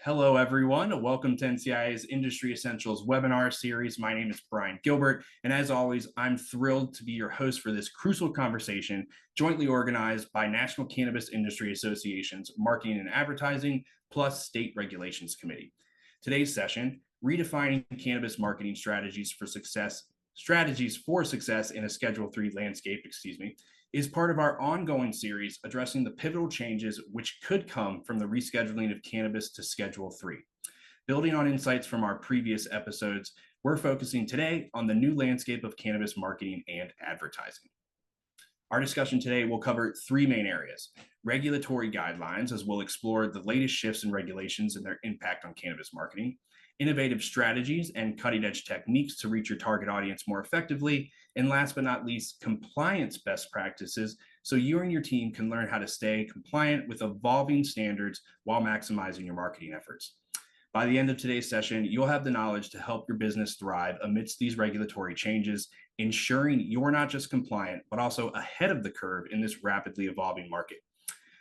Hello, everyone. Welcome to NCIA's Industry Essentials webinar series. My name is Brian Gilbert, and as always, I'm thrilled to be your host for this crucial conversation jointly organized by National Cannabis Industry Association's Marketing and Advertising plus State Regulations Committee. Today's session, Redefining Cannabis Marketing Strategies for Success in a Schedule III landscape, is part of our ongoing series addressing the pivotal changes which could come from the rescheduling of cannabis to Schedule III. Building on insights from our previous episodes, we're focusing today on the new landscape of cannabis marketing and advertising. Our discussion today will cover three main areas: regulatory guidelines, as we'll explore the latest shifts in regulations and their impact on cannabis marketing; innovative strategies and cutting-edge techniques to reach your target audience more effectively; and last but not least, compliance best practices, so you and your team can learn how to stay compliant with evolving standards while maximizing your marketing efforts. By the end of today's session, you'll have the knowledge to help your business thrive amidst these regulatory changes, ensuring you're not just compliant, but also ahead of the curve in this rapidly evolving market.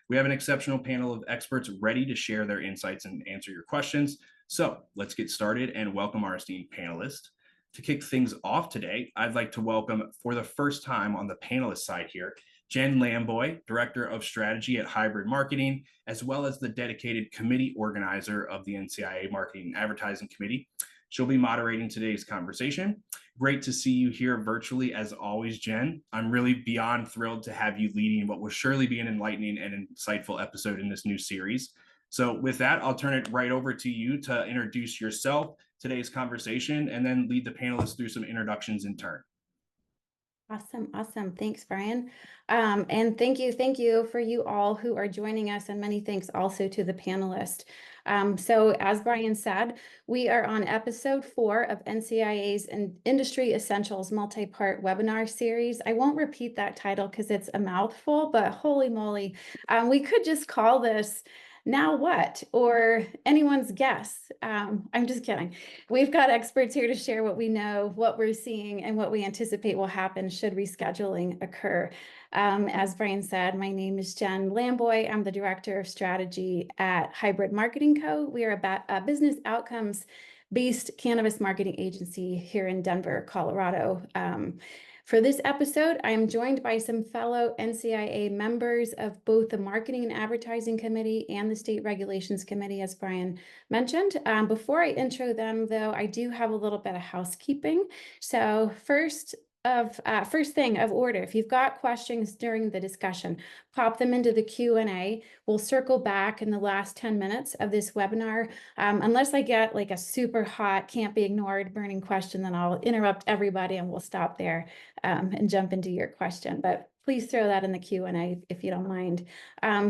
We have an exceptional panel of experts ready to share their insights and answer your questions. So let's get started and welcome our esteemed panelists. To kick things off today, I'd like to welcome, for the first time on the panelist side here, Jen Lamboy, Director of Strategy at Hybrid Marketing, as well as the dedicated committee organizer of the NCIA Marketing and Advertising Committee. She'll be moderating today's conversation. Great to see you here virtually as always, Jen. I'm really beyond thrilled to have you leading what will surely be an enlightening and insightful episode in this new series. So with that, I'll turn it right over to you to introduce yourself, today's conversation, and then lead the panelists through some introductions in turn. Awesome. Thanks, Brian. And thank you for you all who are joining us, and many thanks also to the panelists. So as Brian said, we are on episode 4 of NCIA's Industry Essentials multi-part webinar series. I won't repeat that title because it's a mouthful, but holy moly, we could just call this "Now What?" or anyone's guess. I'm just kidding. We've got experts here to share what we know, what we're seeing, and what we anticipate will happen should rescheduling occur. As Brian said, my name is Jen Lamboy. I'm the Director of Strategy at Hybrid Marketing Co. We are a business outcomes-based cannabis marketing agency here in Denver, Colorado. For this episode, I am joined by some fellow NCIA members of both the Marketing and Advertising Committee and the State Regulations Committee, as Brian mentioned. Before I intro them, though, I do have a little bit of housekeeping. So first thing of order, if you've got questions during the discussion, pop them into the Q&A. We'll circle back in the last 10 minutes of this webinar. Unless I get like a super hot, can't be ignored, burning question, then I'll interrupt everybody and we'll stop there and jump into your question. But please throw that in the Q&A if you don't mind.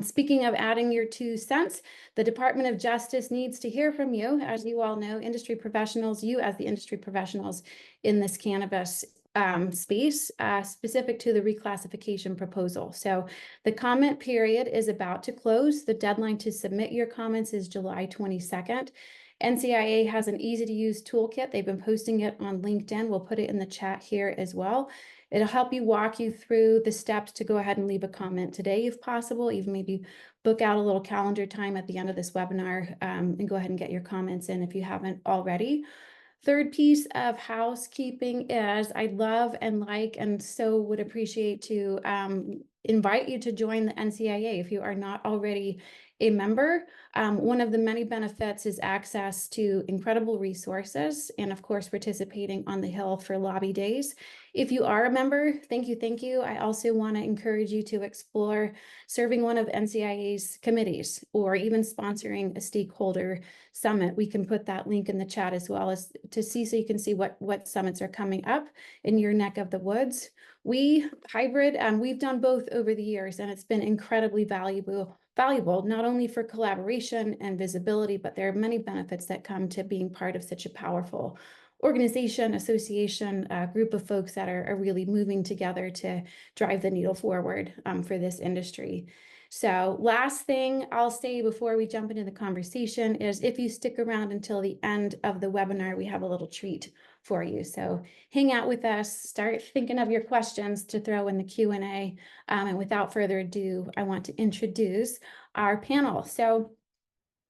Speaking of adding your 2 cents, the Department of Justice needs to hear from you. As you all know, industry professionals, you as the industry professionals in this cannabis space, specific to the reclassification proposal. So the comment period is about to close. The deadline to submit your comments is July 22nd. NCIA has an easy-to-use toolkit. They've been posting it on LinkedIn. We'll put it in the chat here as well. It'll help you walk you through the steps to go ahead and leave a comment today if possible. Even maybe book out a little calendar time at the end of this webinar and go ahead and get your comments in if you haven't already. Third piece of housekeeping is I'd love and so would appreciate to invite you to join the NCIA if you are not already a member. One of the many benefits is access to incredible resources and, of course, participating on the Hill for lobby days. If you are a member, thank you. I also want to encourage you to explore serving one of NCIA's committees or even sponsoring a stakeholder summit. We can put that link in the chat as well as to see, so you can see what summits are coming up in your neck of the woods. We've done both over the years, and it's been incredibly valuable not only for collaboration and visibility, but there are many benefits that come to being part of such a powerful organization, association, group of folks that are really moving together to drive the needle forward for this industry. So last thing I'll say before we jump into the conversation is if you stick around until the end of the webinar, we have a little treat for you. So hang out with us, start thinking of your questions to throw in the Q&A. And without further ado, I want to introduce our panel. So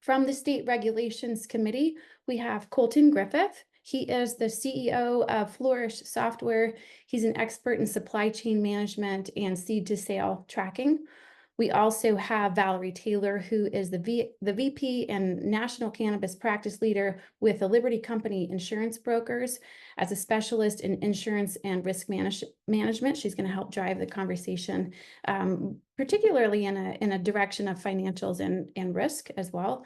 From the State Regulations Committee, we have Colton Griffith. He is the CEO of Flourish Software. He's an expert in supply chain management and seed to sale tracking. We also have Valerie Taylor, who is the VP and National Cannabis Practice Leader with the Liberty Company Insurance Brokers. As a specialist in insurance and risk management, she's going to help drive the conversation, particularly in a direction of financials and risk as well.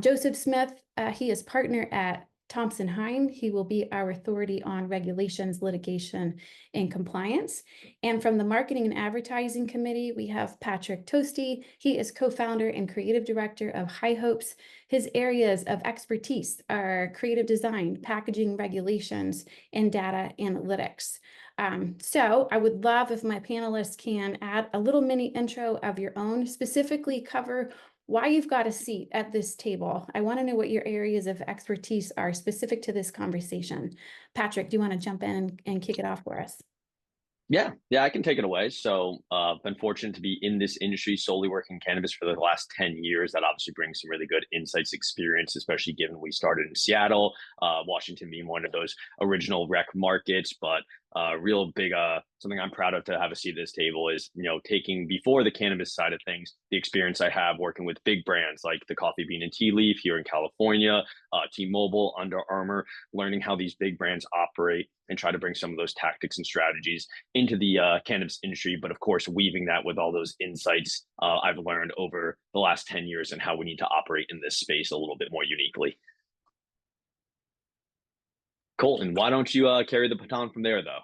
Joseph Smith, he is partner at Thompson Hine. He will be our authority on regulations, litigation, and compliance. And from the Marketing and Advertising Committee, we have Patrick Toste. He is co-founder and creative director of HIGHOPES. His areas of expertise are creative design, packaging regulations, and data analytics. So I would love if my panelists can add a little mini intro of your own, specifically cover why you've got a seat at this table. I want to know what your areas of expertise are specific to this conversation. Patrick, do you want to jump in and kick it off for us? Yeah, I can take it away. So been fortunate to be in this industry, solely working cannabis for the last 10 years. That obviously brings some really good insights, experience, especially given we started in Seattle, Washington being one of those original rec markets. But real big, something I'm proud of to have a seat at this table is, taking before the cannabis side of things, the experience I have working with big brands like the Coffee Bean and Tea Leaf here in California, T-Mobile, Under Armour, learning how these big brands operate and try to bring some of those tactics and strategies into the cannabis industry, but of course, weaving that with all those insights I've learned over the last 10 years and how we need to operate in this space a little bit more uniquely. Colton, why don't you carry the baton from there, though?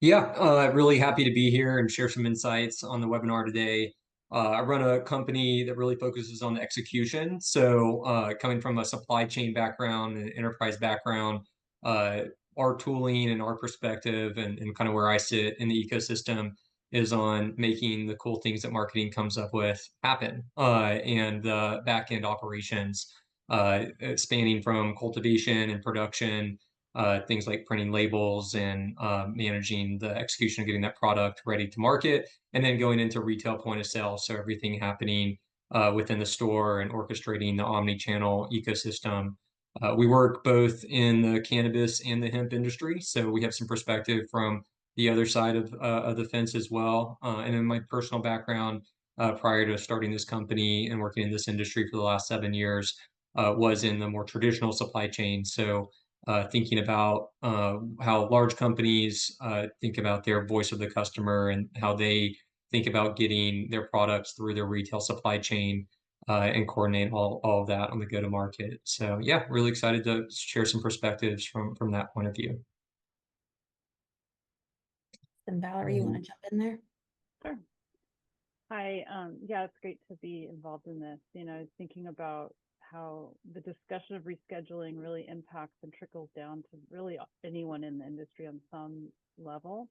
Yeah, really happy to be here and share some insights on the webinar today. I run a company that really focuses on execution. So coming from a supply chain background and enterprise background, our tooling and our perspective and kind of where I sit in the ecosystem is on making the cool things that marketing comes up with happen, and the back-end operations, spanning from cultivation and production, things like printing labels and managing the execution of getting that product ready to market, and then going into retail point of sale. So everything happening within the store and orchestrating the omni-channel ecosystem. We work both in the cannabis and the hemp industry, so we have some perspective from the other side of the fence as well. And in my personal background, prior to starting this company and working in this industry for the last 7 years, was in the more traditional supply chain. So thinking about how large companies think about their voice of the customer and how they think about getting their products through their retail supply chain, and coordinate all of that on the go-to-market. So yeah, really excited to share some perspectives from that point of view. And Valerie, you want to jump in there? Sure. Hi, yeah, it's great to be involved in this. Thinking about how the discussion of rescheduling really impacts and trickles down to really anyone in the industry on some level.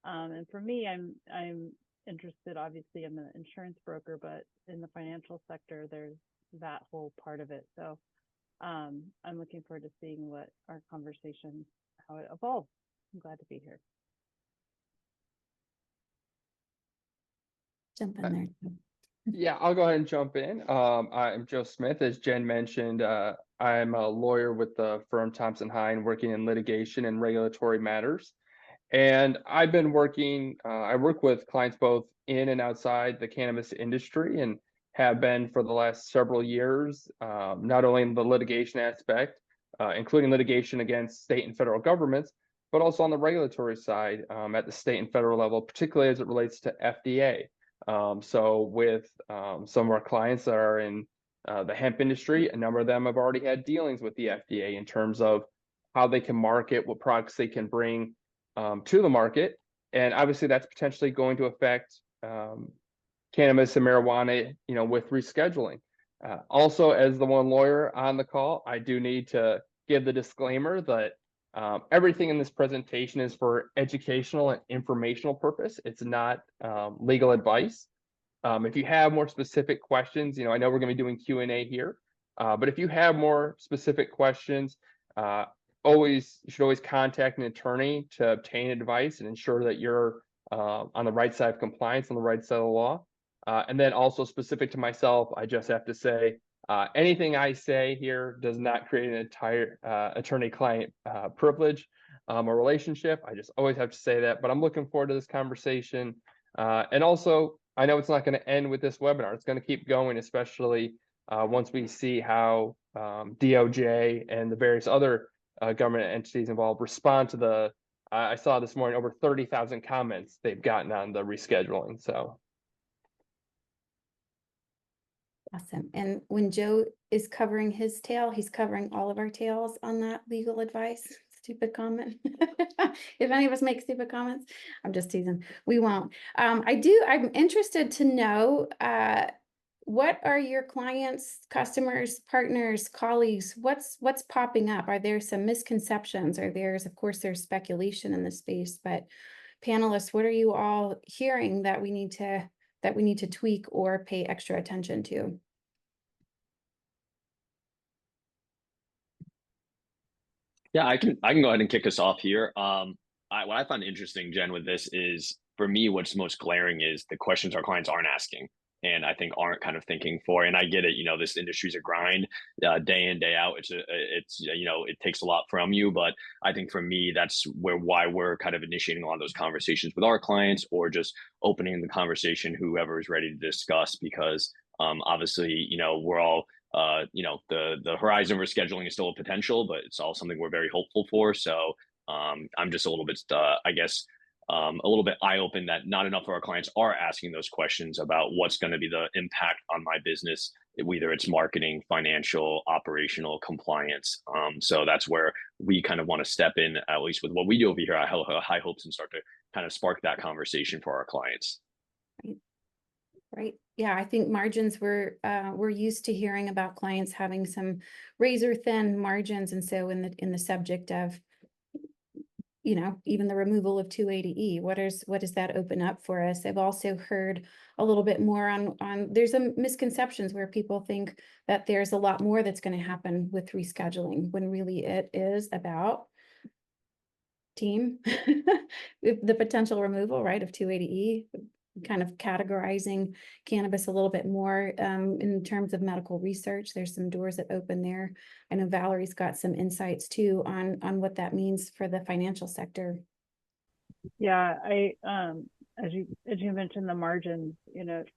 And for me, I'm interested, obviously, I'm an insurance broker, but in the financial sector, there's that whole part of it. So I'm looking forward to seeing what our conversation, how it evolves. I'm glad to be here. Jump in there. Yeah, I'll go ahead and jump in. I'm Joe Smith. As Jen mentioned, I'm a lawyer with the firm Thompson Hine, working in litigation and regulatory matters. And I've been working, I work with clients both in and outside the cannabis industry, and have been for the last several years, not only in the litigation aspect, including litigation against state and federal governments, but also on the regulatory side, at the state and federal level, particularly as it relates to FDA. So with some of our clients that are in the hemp industry, a number of them have already had dealings with the FDA in terms of how they can market, what products they can bring to the market. And obviously that's potentially going to affect cannabis and marijuana, with rescheduling. Also, as the one lawyer on the call, I do need to give the disclaimer that everything in this presentation is for educational and informational purpose. It's not legal advice. If you have more specific questions, I know we're going to be doing Q&A here, but if you have more specific questions, you should always contact an attorney to obtain advice and ensure that you're on the right side of compliance, on the right side of the law. And then also specific to myself, I just have to say, Anything I say here does not create an entire attorney-client privilege or relationship. I just always have to say that, but I'm looking forward to this conversation. And also, I know it's not going to end with this webinar. It's going to keep going, especially once we see how DOJ and the various other government entities involved respond to the, I saw this morning, over 30,000 comments they've gotten on the rescheduling. So. Awesome. And when Joe is covering his tail, he's covering all of our tails on that legal advice. Stupid comment. If any of us make stupid comments, I'm just teasing. We won't. I'm interested to know, what are your clients, customers, partners, colleagues? What's popping up? Are there some misconceptions? Of course, there's speculation in the space, but panelists, what are you all hearing that we need to tweak or pay extra attention to? Yeah, I can go ahead and kick us off here. What I find interesting, Jen, with this is, for me, what's most glaring is the questions our clients aren't asking, and I think aren't kind of thinking for. And I get it, this industry's a grind, day in, day out. It takes a lot from you, but I think for me, that's why we're kind of initiating a lot of those conversations with our clients, or just opening the conversation, whoever is ready to discuss, because obviously, we're all the horizon for scheduling is still a potential, but it's all something we're very hopeful for. So I'm just a little bit, a little bit eye-open that not enough of our clients are asking those questions about what's going to be the impact on my business, whether it's marketing, financial, operational, compliance. So that's where we kind of want to step in, at least with what we do over here at High Hopes, and start to kind of spark that conversation for our clients. Right. Yeah, I think margins, we're used to hearing about clients having some razor thin margins. And so in the subject of, even the removal of 280E, what does that open up for us? I've also heard a little bit more on there's some misconceptions where people think that there's a lot more that's going to happen with rescheduling, when really it is about team, the potential removal, right, of 280E, kind of categorizing cannabis a little bit more in terms of medical research. There's some doors that open there. I know Valerie's got some insights too on what that means for the financial sector. Yeah, as you mentioned, the margins,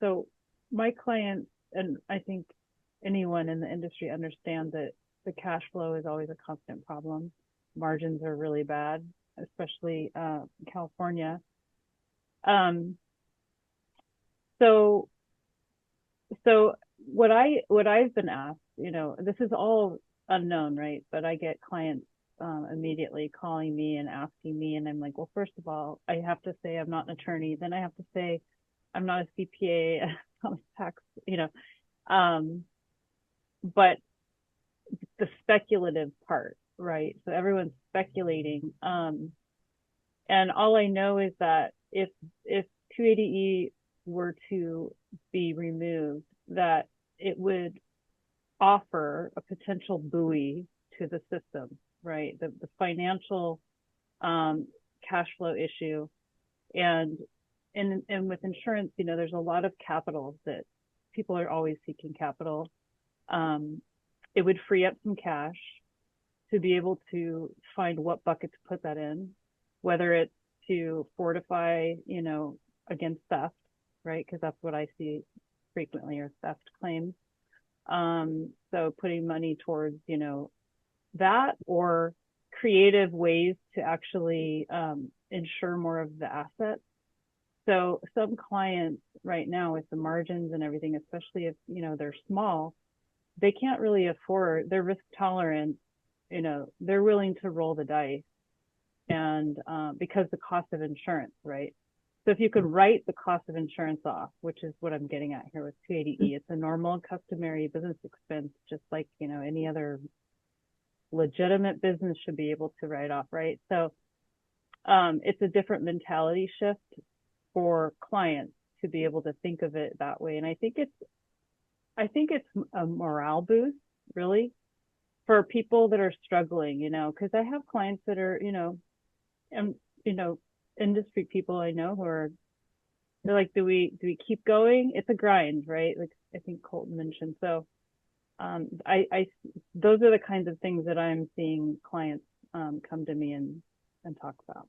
so my clients, and I think anyone in the industry, understand that the cash flow is always a constant problem. Margins are really bad, especially California. So what I've been asked, this is all unknown, right? But I get clients immediately calling me and asking me, and I'm like, well, first of all, I have to say I'm not an attorney. Then I have to say I'm not a CPA, I'm not a tax, but the speculative part, right? So everyone's speculating. And all I know is that if 280E were to be removed, that it would offer a potential buoy to the system, right? The financial cash flow issue, and with insurance, there's a lot of capital that people are always seeking capital. It would free up some cash to be able to find what bucket to put that in, whether it's to fortify, against theft, right? Because that's what I see frequently, are theft claims. So putting money towards, that, or creative ways to actually insure more of the assets. So some clients right now, with the margins and everything, especially if, they're small, they can't really afford their risk tolerance. They're willing to roll the dice, and because the cost of insurance, right? So if you could write the cost of insurance off, which is what I'm getting at here with 280E, it's a normal customary business expense, just like, any other legitimate business should be able to write off, right? So it's a different mentality shift for clients to be able to think of it that way. And I think it's a morale boost, really, for people that are struggling, because I have clients that are, industry people I know they're like, do we keep going? It's a grind, right? Like I think Colton mentioned. So those are the kinds of things that I'm seeing clients come to me and talk about.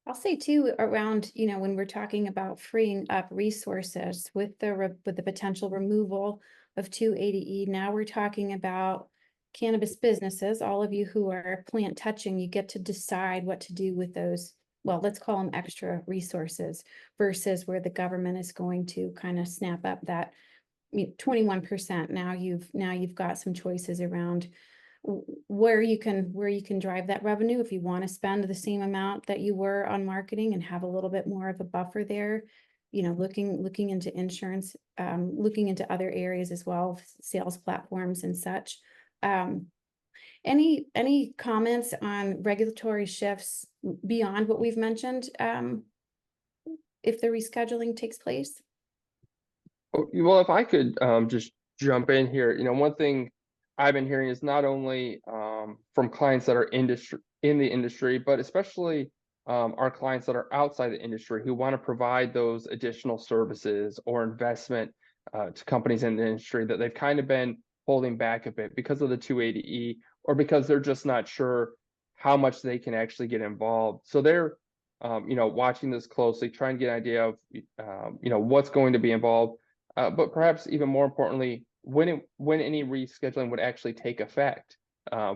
I'll say too, around, when we're talking about freeing up resources with the potential removal of 280E, now we're talking about cannabis businesses. All of you who are plant touching, you get to decide what to do with those, well, let's call them extra resources, versus where the government is going to kind of snap up that 21%. Now you've got some choices around where you can drive that revenue. If you want to spend the same amount that you were on marketing and have a little bit more of a buffer there, looking into insurance, looking into other areas as well, sales platforms and such. Any comments on regulatory shifts beyond what we've mentioned, if the rescheduling takes place? Well, if I could just jump in here, one thing I've been hearing is not only from clients that are in the industry, but especially our clients that are outside the industry who want to provide those additional services or investment to companies in the industry that they've kind of been holding back a bit because of the 280E, or because they're just not sure how much they can actually get involved. So they're watching this closely, trying to get an idea of what's going to be involved. But perhaps even more importantly, when any rescheduling would actually take effect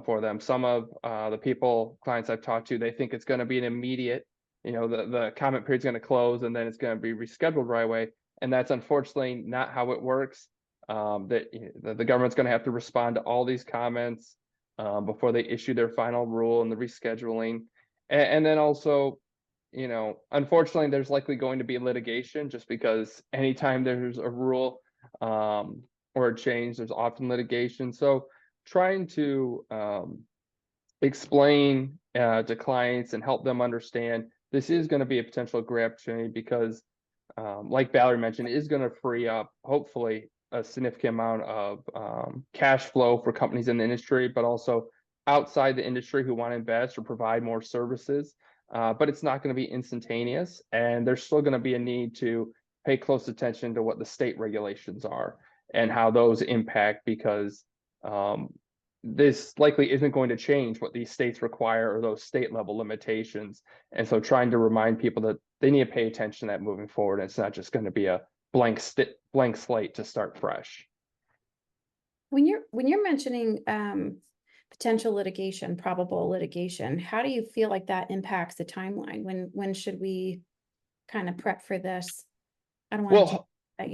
for them. Some of the clients I've talked to, they think it's going to be an immediate, the comment period's going to close and then it's going to be rescheduled right away. And that's unfortunately not how it works. That the government's going to have to respond to all these comments before they issue their final rule and the rescheduling. And then also, unfortunately, there's likely going to be litigation, just because anytime there's a rule or a change, there's often litigation. So trying to explain to clients and help them understand this is going to be a potential great opportunity, because like Valerie mentioned, it is going to free up, hopefully, a significant amount of cash flow for companies in the industry, but also outside the industry who want to invest or provide more services. But it's not going to be instantaneous, and there's still going to be a need to pay close attention to what the state regulations are and how those impact, because this likely isn't going to change what these states require or those state level limitations. And so trying to remind people that they need to pay attention to that moving forward. It's not just going to be a blank slate to start fresh. When you're mentioning potential litigation, probable litigation, how do you feel like that impacts the timeline? When should we kind of prep for this? I don't want to that,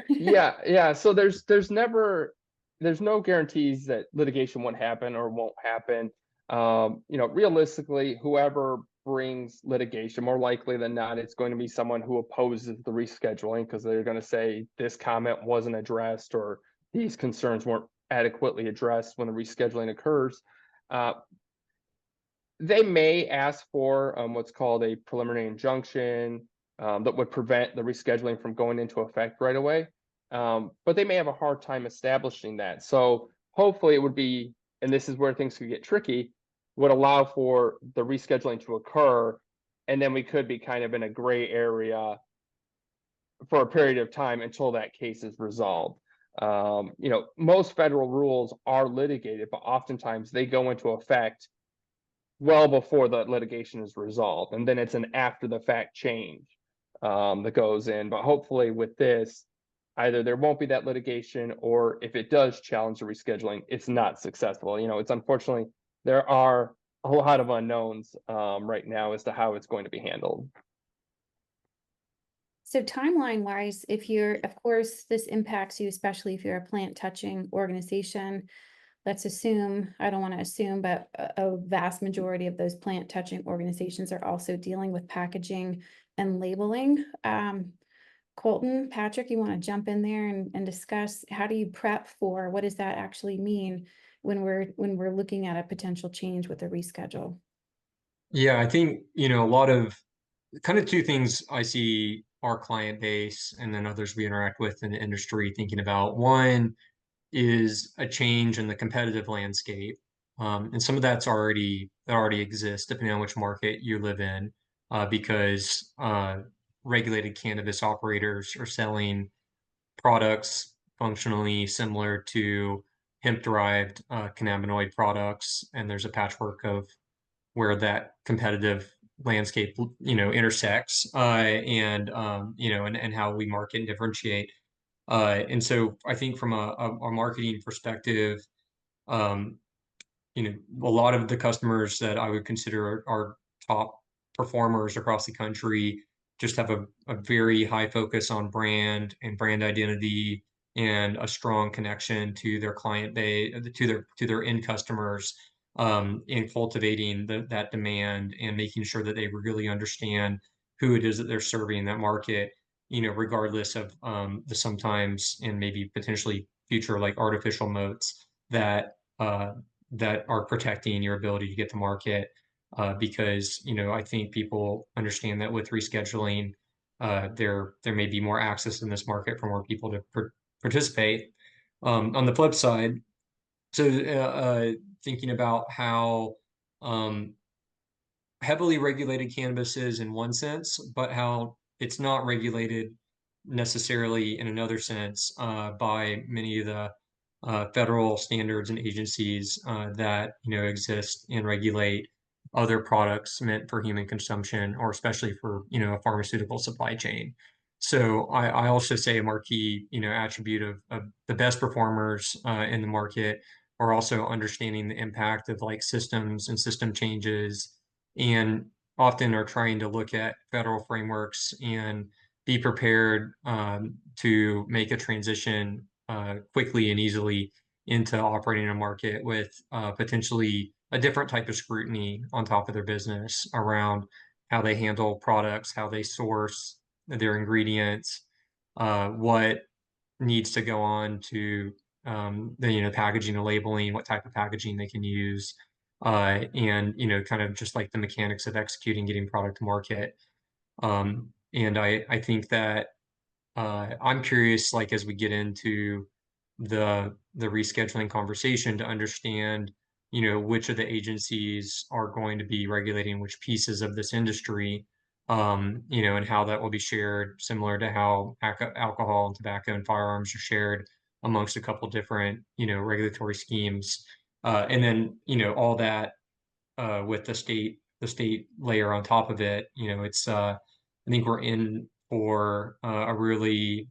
Yeah. So there's no guarantees that litigation won't happen or won't happen. Realistically, whoever brings litigation, more likely than not, it's going to be someone who opposes the rescheduling, because they're going to say this comment wasn't addressed or these concerns weren't adequately addressed when the rescheduling occurs. They may ask for what's called a preliminary injunction that would prevent the rescheduling from going into effect right away. But they may have a hard time establishing that. So hopefully it would be, and this is where things could get tricky, would allow for the rescheduling to occur, and then we could be kind of in a gray area for a period of time until that case is resolved. Most federal rules are litigated, but oftentimes they go into effect well before the litigation is resolved, and then it's an after the fact change that goes in. But hopefully with this, either there won't be that litigation, or if it does challenge the rescheduling, it's not successful. It's unfortunately, there are a lot of unknowns right now as to how it's going to be handled. So timeline wise, of course, this impacts you, especially if you're a plant touching organization. Let's assume, I don't want to assume, but a vast majority of those plant touching organizations are also dealing with packaging and labeling. Colton, Patrick, you want to jump in there and discuss, how do you prep for, what does that actually mean when we're looking at a potential change with the reschedule? Yeah, I think, a lot of kind of two things I see our client base and then others we interact with in the industry thinking about. One is a change in the competitive landscape. And some of that already exists depending on which market you live in, because regulated cannabis operators are selling products functionally similar to hemp-derived cannabinoid products, and there's a patchwork of where that competitive landscape, intersects, and how we market and differentiate. And so I think from a marketing perspective, um, a lot of the customers that I would consider are top performers across the country just have a very high focus on brand and brand identity and a strong connection to their client base, to their end customers, in cultivating that demand and making sure that they really understand who it is that they're serving in that market, regardless of the sometimes and maybe potentially future like artificial moats that are protecting your ability to get to market. Because I think people understand that with rescheduling, there may be more access in this market for more people to participate. On the flip side, so thinking about how heavily regulated cannabis is in one sense, but how it's not regulated necessarily in another sense by many of the federal standards and agencies that exist and regulate other products meant for human consumption, or especially for a pharmaceutical supply chain. So I also say a marquee attribute of the best performers in the market are also understanding the impact of like systems and system changes, and often are trying to look at federal frameworks and be prepared to make a transition quickly and easily into operating a market with potentially a different type of scrutiny on top of their business around how they handle products, how they source their ingredients, what needs to go on to the packaging and labeling, what type of packaging they can use, and kind of just like the mechanics of executing, getting product to market. And I think that I'm curious, like as we get into the rescheduling conversation, to understand, which of the agencies are going to be regulating which pieces of this industry, and how that will be shared, similar to how alcohol and tobacco and firearms are shared amongst a couple different, regulatory schemes. And then, all that with the state layer on top of it, it's I think we're in for a really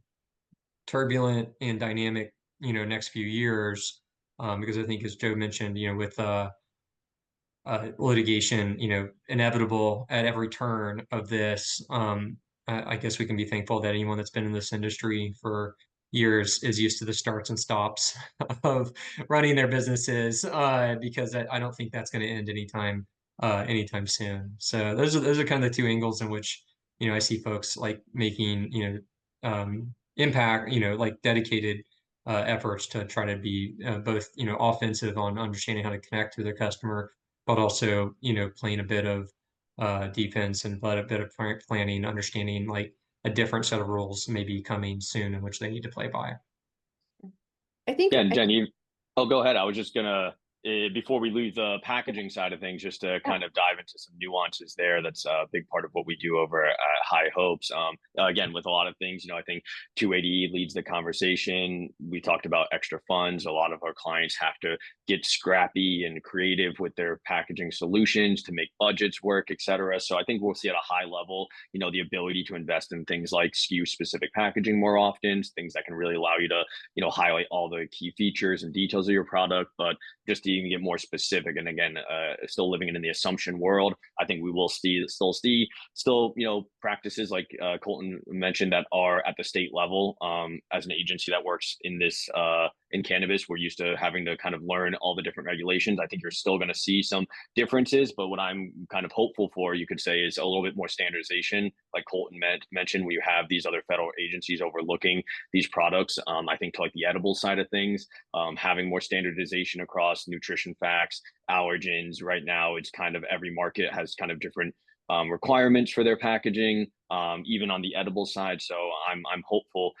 turbulent and dynamic, next few years, because I think, as Joe mentioned, with litigation, inevitable at every turn of this, I guess we can be thankful that anyone that's been in this industry for years is used to the starts and stops of running their businesses, because I don't think that's going to end anytime soon. So those are kind of the two angles in which I see folks like making impact, like dedicated efforts to try to be both offensive on understanding how to connect to their customer, but also playing a bit of defense and a bit of planning, understanding like a different set of rules may be coming soon in which they need to play by. I think, Yeah, and Jen, go ahead. I was just gonna, before we leave the packaging side of things, just to kind of dive into some nuances there. That's a big part of what we do over at High Hopes. Again, with a lot of things, I think 280E leads the conversation. We talked about extra funds. A lot of our clients have to get scrappy and creative with their packaging solutions to make budgets work, et cetera. So I think we'll see at a high level, the ability to invest in things like SKU specific packaging more often, things that can really allow you to, highlight all the key features and details of your product, but just to even get more specific. And again, still living in the assumption world, I think we will still practices like Colton mentioned that are at the state level. As an agency that works in this in cannabis, we're used to having to kind of learn all the different regulations. I think you're still going to see some differences, but what I'm kind of hopeful for, you could say, is a little bit more standardization, like Colton mentioned, where you have these other federal agencies overlooking these products. I think to like the edible side of things, having more standardization across nutrition facts, allergens. Right now, it's kind of every market has kind of different requirements for their packaging, even on the edible side. So I'm hopeful.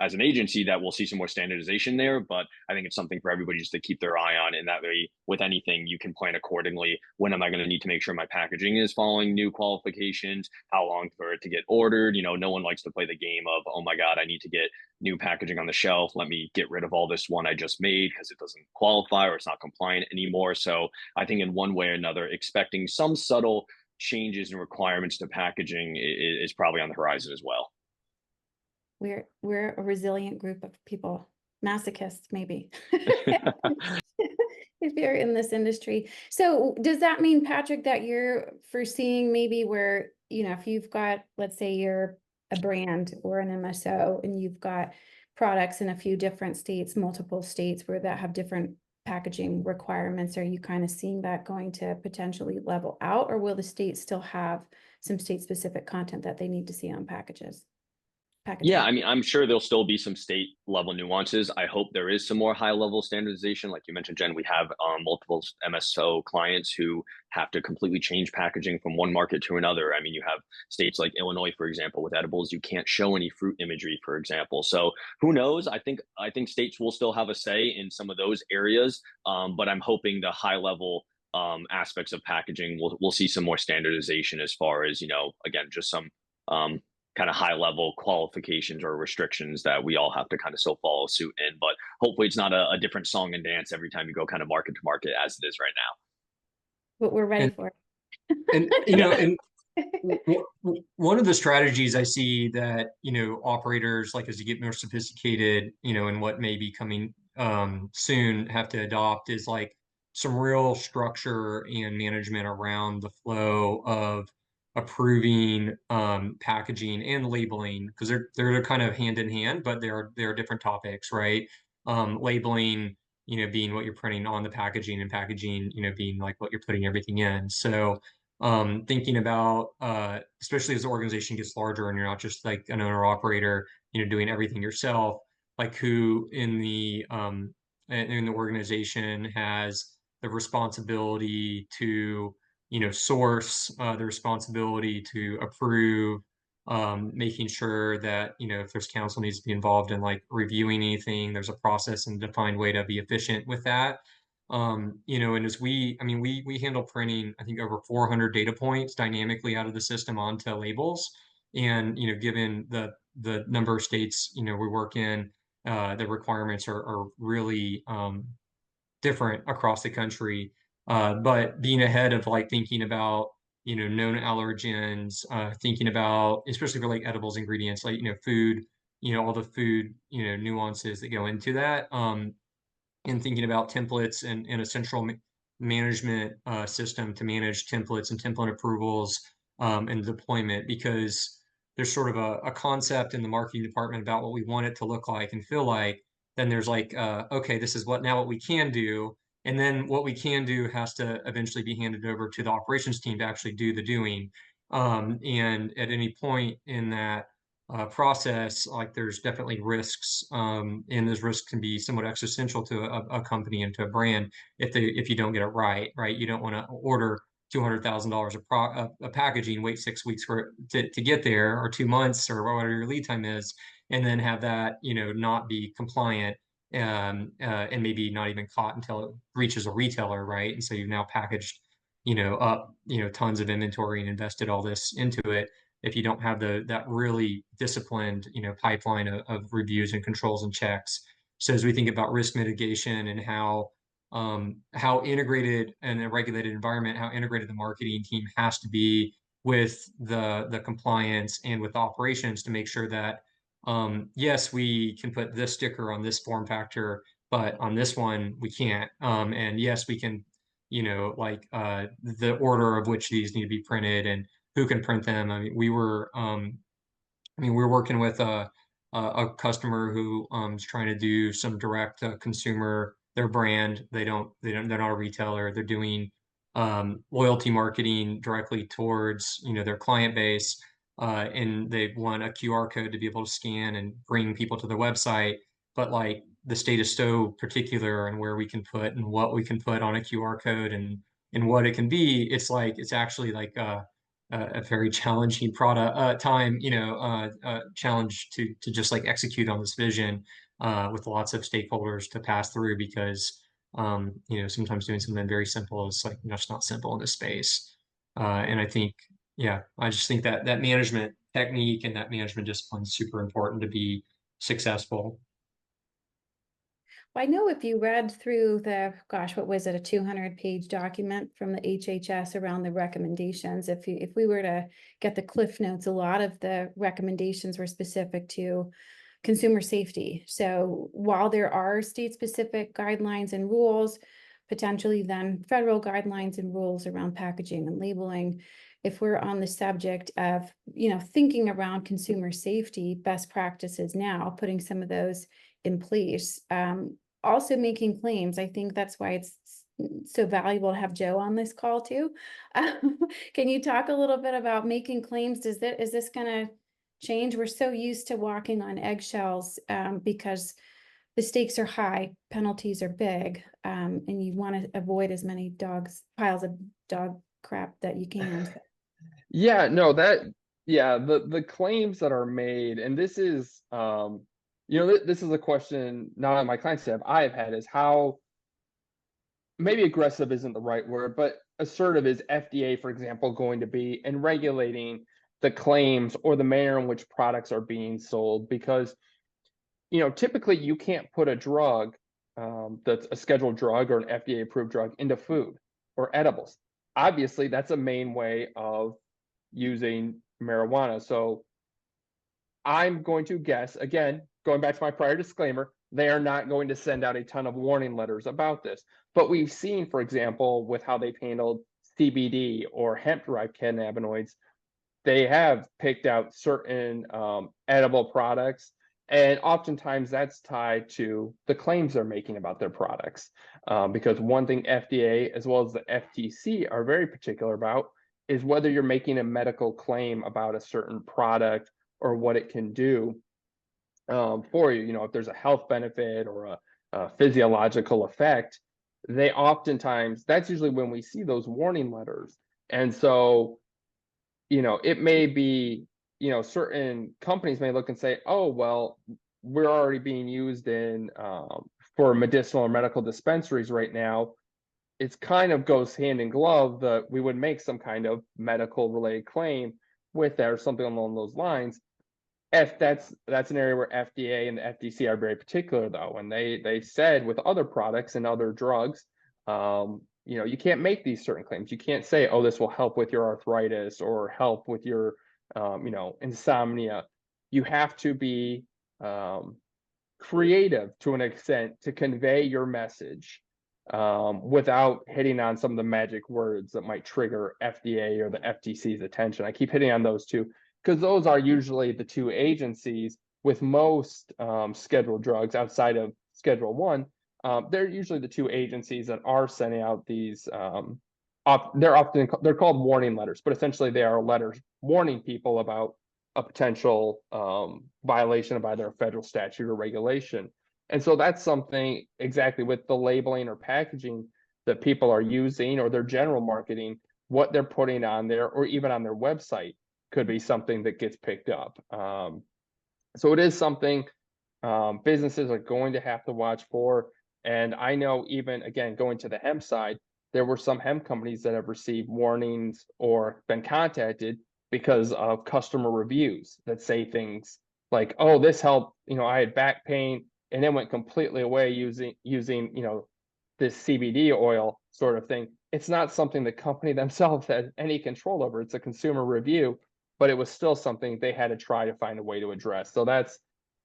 as an agency that we'll see some more standardization there, but I think it's something for everybody just to keep their eye on. And that way, with anything, you can plan accordingly. When am I going to need to make sure my packaging is following new qualifications? How long for it to get ordered? You know, no one likes to play the game of, oh my God, I need to get new packaging on the shelf. Let me get rid of all this one I just made because it doesn't qualify or it's not compliant anymore. So I think in one way or another, expecting some subtle changes and requirements to packaging is probably on the horizon as well. We're a resilient group of people, masochists maybe. If you're in this industry. So does that mean, Patrick, that you're foreseeing maybe where, you know, if you've got, let's say you're a brand or an MSO and you've got products in a few different states, multiple states where that have different packaging requirements, are you kind of seeing that going to potentially level out, or will the states still have some state specific content that they need to see on packages? Yeah, I mean, I'm sure there'll still be some state level nuances. I hope there is some more high level standardization. Like you mentioned, Jen, we have multiple MSO clients who have to completely change packaging from one market to another. I mean, you have states like Illinois, for example, with edibles, you can't show any fruit imagery, for example. So who knows? I think states will still have a say in some of those areas, but I'm hoping the high level aspects of packaging we'll see some more standardization as far as, you know, again, just some kind of high level qualifications or restrictions that we all have to kind of still follow suit in. But hopefully it's not a different song and dance every time you go kind of market to market as it is right now. What we're ready for. And, you know, and one of the strategies I see that, you know, operators, like as you get more sophisticated, you know, and what may be coming soon have to adopt is like some real structure and management around the flow of approving packaging and labeling, because they're kind of hand in hand, but they're different topics, right? Labeling, you know, being what you're printing on the packaging, and packaging, you know, being like what you're putting everything in. So thinking about especially as the organization gets larger and you're not just like an owner operator, you know, doing everything yourself, like who in the organization has the responsibility to, you know, source, the responsibility to approve, making sure that, you know, if there's counsel needs to be involved in like reviewing anything, there's a process and defined way to be efficient with that. You know, and as we handle printing, I think over 400 data points dynamically out of the system onto labels. And, you know, given the number of states, you know, we work in, the requirements are really different across the country. But being ahead of like thinking about, you know, known allergens, thinking about, especially for like edibles ingredients, like, you know, food, you know, all the food, you know, nuances that go into that. And thinking about templates and a central management system to manage templates and template approvals and deployment, because there's sort of a concept in the marketing department about what we want it to look like and feel like. Then there's like, okay, this is what we can do. And then what we can do has to eventually be handed over to the operations team to actually do the doing. And at any point in that process, like there's definitely risks, and those risks can be somewhat existential to a company and to a brand if you don't get it right. You don't want to order $200,000 of packaging, wait 6 weeks for it to get there, or 2 months, or whatever your lead time is, and then have that, you know, not be compliant, and maybe not even caught until it reaches a retailer, right? And so you've now packaged, you know, up, you know, tons of inventory and invested all this into it. If you don't have that really disciplined, you know, pipeline of reviews and controls and checks. So as we think about risk mitigation and how integrated in a regulated environment, how integrated the marketing team has to be with the compliance and with operations to make sure that yes, we can put this sticker on this form factor, but on this one we can't. And yes, we can, you know, like the order of which these need to be printed and who can print them. I mean, we're working with a customer who is trying to do some direct consumer, their brand. They're not a retailer. They're doing loyalty marketing directly towards, you know, their client base. And they want a QR code to be able to scan and bring people to the website. But like the state is so particular on where we can put and what we can put on a QR code and what it can be. It's like, it's actually like a very challenging challenge to just like execute on this vision with lots of stakeholders to pass through, because sometimes doing something very simple is like just not simple in this space. And I think, I just think that that management technique and that management discipline is super important to be successful. Well, I know if you read through what was it, a 200-page document from the HHS around the recommendations, if we were to get the cliff notes, a lot of the recommendations were specific to consumer safety. So while there are state-specific guidelines and rules, potentially then federal guidelines and rules around packaging and labeling, if we're on the subject of, thinking around consumer safety, best practices now, putting some of those in place, also making claims. I think that's why it's so valuable to have Joe on this call too. Can you talk a little bit about making claims? Is this going to change? We're so used to walking on eggshells because the stakes are high, penalties are big, and you want to avoid as many piles of dog crap that you can. Yeah, no, the claims that are made, and this is, this is a question not only my clients have, I've had, is how, maybe aggressive isn't the right word, but assertive is FDA, for example, going to be in regulating the claims or the manner in which products are being sold? Because, typically you can't put a drug that's a scheduled drug or an FDA approved drug into food or edibles. Obviously, that's a main way of using marijuana. So I'm going to guess, again, going back to my prior disclaimer, they are not going to send out a ton of warning letters about this. But we've seen, for example, with how they've handled CBD or hemp-derived cannabinoids, they have picked out certain edible products, and oftentimes that's tied to the claims they're making about their products. Because one thing FDA as well as the FTC are very particular about is whether you're making a medical claim about a certain product or what it can do for you. If there's a health benefit or a physiological effect, they oftentimes, that's usually when we see those warning letters. And so, it may be, certain companies may look and say, oh, well, we're already being used in for medicinal or medical dispensaries right now. It's kind of goes hand in glove that we would make some kind of medical related claim with that or something along those lines. If that's an area where FDA and the FTC are very particular, though, and they said with other products and other drugs, you can't make these certain claims. You can't say, oh, this will help with your arthritis or help with your insomnia. You have to be creative to an extent to convey your message without hitting on some of the magic words that might trigger FDA or the FTC's attention. I keep hitting on those two because those are usually the two agencies with most scheduled drugs outside of Schedule 1. They're usually the two agencies that are sending out these. They're called warning letters, but essentially they are letters warning people about a potential violation of either a federal statute or regulation. And so that's something exactly with the labeling or packaging that people are using or their general marketing, what they're putting on there or even on their website could be something that gets picked up. So it is something businesses are going to have to watch for. And I know even, again, going to the hemp side, there were some hemp companies that have received warnings or been contacted because of customer reviews that say things like, oh, this helped, I had back pain, and then went completely away using this CBD oil sort of thing. It's not something the company themselves had any control over. It's a consumer review, but it was still something they had to try to find a way to address. So that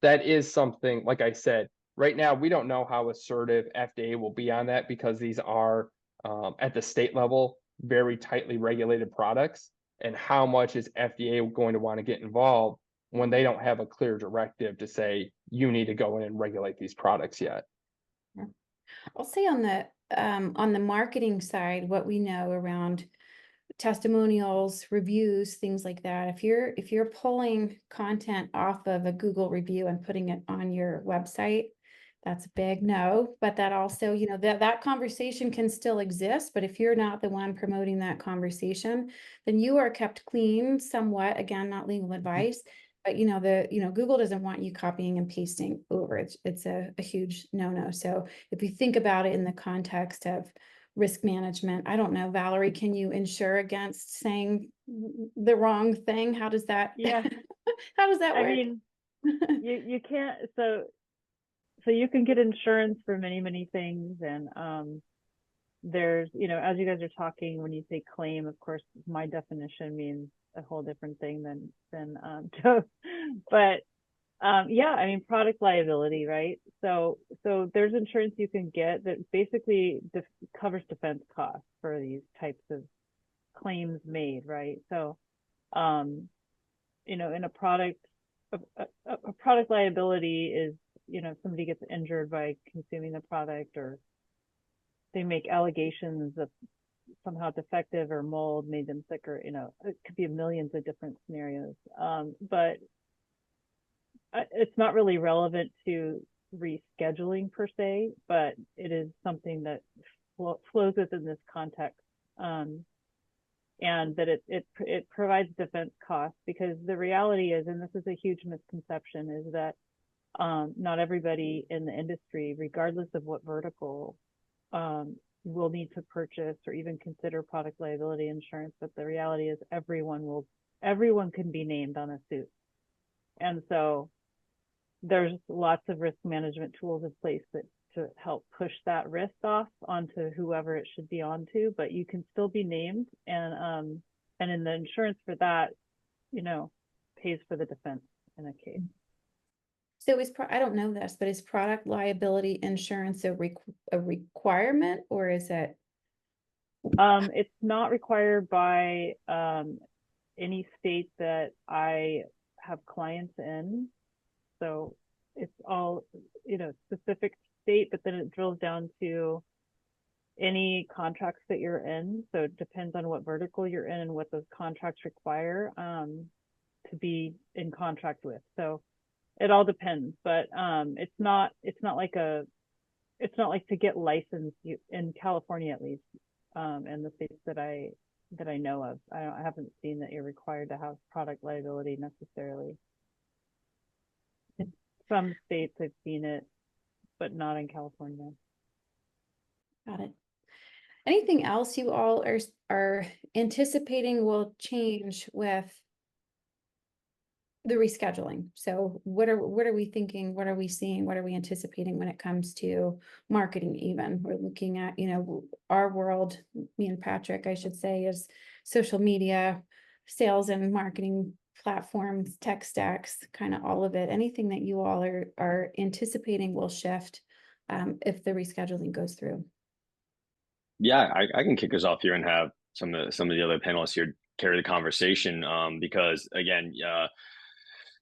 is something, like I said, right now, we don't know how assertive FDA will be on that because these are at the state level, very tightly regulated products. And how much is FDA going to want to get involved when they don't have a clear directive to say, you need to go in and regulate these products yet? I'll say on the marketing side, what we know around testimonials, reviews, things like that. If you're pulling content off of a Google review and putting it on your website, That's a big no, but that also, you know, that conversation can still exist, but if you're not the one promoting that conversation, then you are kept clean somewhat, again, not legal advice, but Google doesn't want you copying and pasting over. It's a huge no-no. So if you think about it in the context of risk management, I don't know, Valerie, can you insure against saying the wrong thing? How does that, Yeah. how does that I work? mean, you can't, so you can get insurance for many things. And there's, as you guys are talking, when you say claim, of course, my definition means a whole different thing than Toast. But yeah, I mean, product liability, right? So there's insurance you can get that basically covers defense costs for these types of claims made, right? So in a product, a product liability is, somebody gets injured by consuming the product, or they make allegations that somehow defective or mold made them sick, or it could be millions of different scenarios. But it's not really relevant to rescheduling per se, but it is something that flows within this context. And that it provides defense costs, because the reality is, and this is a huge misconception, is that not everybody in the industry, regardless of what vertical, will need to purchase or even consider product liability insurance. But the reality is everyone can be named on a suit. And so there's lots of risk management tools in place to help push that risk off onto whoever it should be onto, but you can still be named. And in the insurance for that, pays for the defense in a case. So I don't know this, but is product liability insurance a requirement, or is it? It's not required by any state that I have clients in. So it's all, specific state, but then it drills down to any contracts that you're in. So it depends on what vertical you're in and what those contracts require to be in contract with. So it all depends, but it's not like to get licensed in California, at least, and the states that I know of. I haven't seen that you're required to have product liability necessarily. In some states I've seen it, but not in California. Got it. Anything else you all are anticipating will change with the rescheduling? So what are we thinking? What are we seeing? What are we anticipating when it comes to marketing? Even we're looking at, our world, me and Patrick, I should say, is social media, sales and marketing platforms, tech stacks, kind of all of it. Anything that you all are anticipating will shift if the rescheduling goes through? Yeah, I can kick us off here and have some of the other panelists here carry the conversation, because again,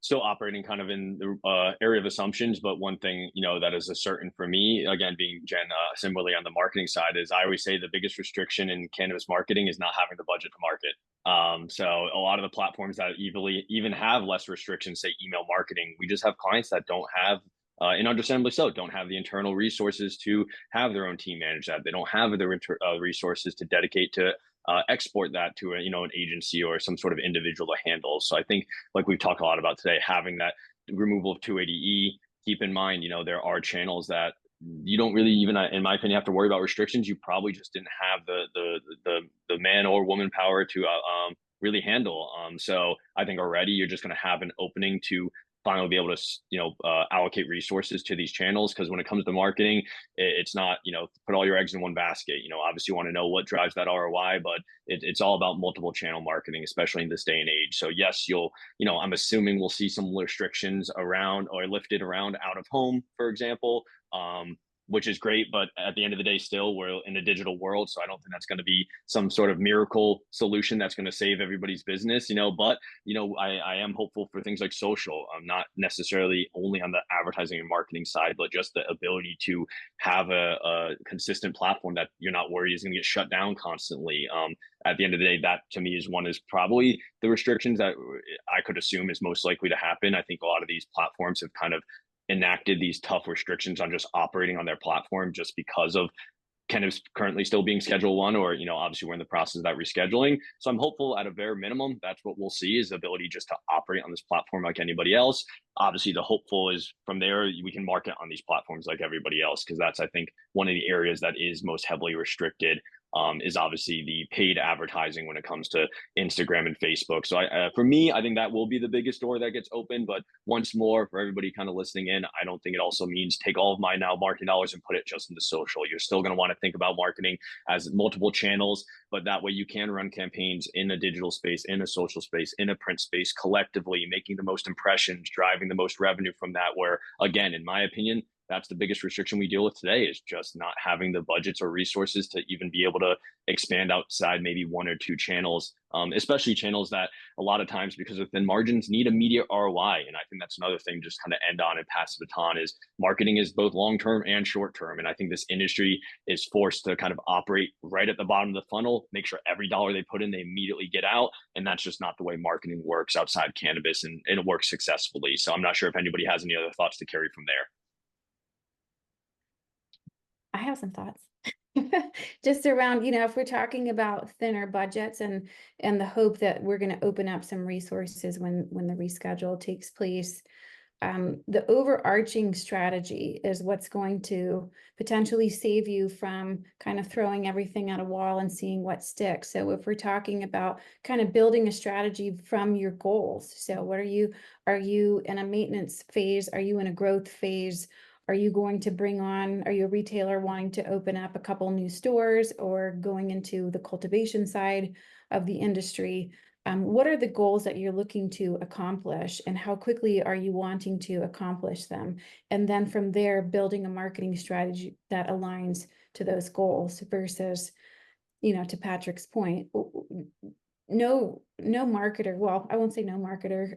still operating kind of in the area of assumptions, but one thing that is a certain for me, again, being Jen, similarly on the marketing side, is I always say the biggest restriction in cannabis marketing is not having the budget to market. So a lot of the platforms that even have less restrictions, say email marketing, we just have clients that don't have, and understandably so, don't have the internal resources to have their own team manage that. They don't have the resources to dedicate to export that to an agency or some sort of individual to handle. So I think, like we've talked a lot about today, having that removal of 280E, keep in mind, there are channels that you don't really even, in my opinion, have to worry about restrictions. You probably just didn't have the man or woman power to really handle. So I think already you're just going to have an opening to finally be able to allocate resources to these channels, because when it comes to marketing, it's not put all your eggs in one basket. Obviously you want to know what drives that ROI, but it's all about multiple channel marketing, especially in this day and age. So yes, I'm assuming we'll see some restrictions around or lifted around out of home, for example, which is great. But at the end of the day, still, we're in a digital world. So I don't think that's going to be some sort of miracle solution that's going to save everybody's business, but, I am hopeful for things like social. I'm not necessarily only on the advertising and marketing side, but just the ability to have a consistent platform that you're not worried is going to get shut down constantly. At the end of the day, that to me is probably the restrictions that I could assume is most likely to happen. I think a lot of these platforms have kind of enacted these tough restrictions on just operating on their platform just because of cannabis currently still being Schedule 1, or, obviously we're in the process of that rescheduling. So I'm hopeful at a bare minimum, that's what we'll see, is the ability just to operate on this platform like anybody else. Obviously the hopeful is from there, we can market on these platforms like everybody else, because that's, I think, one of the areas that is most heavily restricted, is obviously the paid advertising when it comes to Instagram and Facebook. So for me, I think that will be the biggest door that gets open. But once more, for everybody kind of listening in, I don't think it also means take all of my now marketing dollars and put it just into social. You're still going to want to think about marketing as multiple channels, but that way you can run campaigns in a digital space, in a social space, in a print space, collectively making the most impressions, driving the most revenue from that, where, again, in my opinion, that's the biggest restriction we deal with today, is just not having the budgets or resources to even be able to expand outside maybe one or two channels, especially channels that a lot of times, because of thin margins, need immediate ROI. And I think that's another thing, just kind of end on and pass the baton, is marketing is both long-term and short-term. And I think this industry is forced to kind of operate right at the bottom of the funnel, make sure every dollar they put in, they immediately get out. And that's just not the way marketing works outside cannabis, and it works successfully. So I'm not sure if anybody has any other thoughts to carry from there. I have some thoughts. Just around, if we're talking about thinner budgets and the hope that we're going to open up some resources when the reschedule takes place, the overarching strategy is what's going to potentially save you from kind of throwing everything at a wall and seeing what sticks. So if we're talking about kind of building a strategy from your goals, so what are you in a maintenance phase? Are you in a growth phase? Are you going to are you a retailer wanting to open up a couple new stores, or going into the cultivation side of the industry? What are the goals that you're looking to accomplish, and how quickly are you wanting to accomplish them? And then from there, building a marketing strategy that aligns to those goals versus, to Patrick's point, no marketer, well, I won't say no marketer,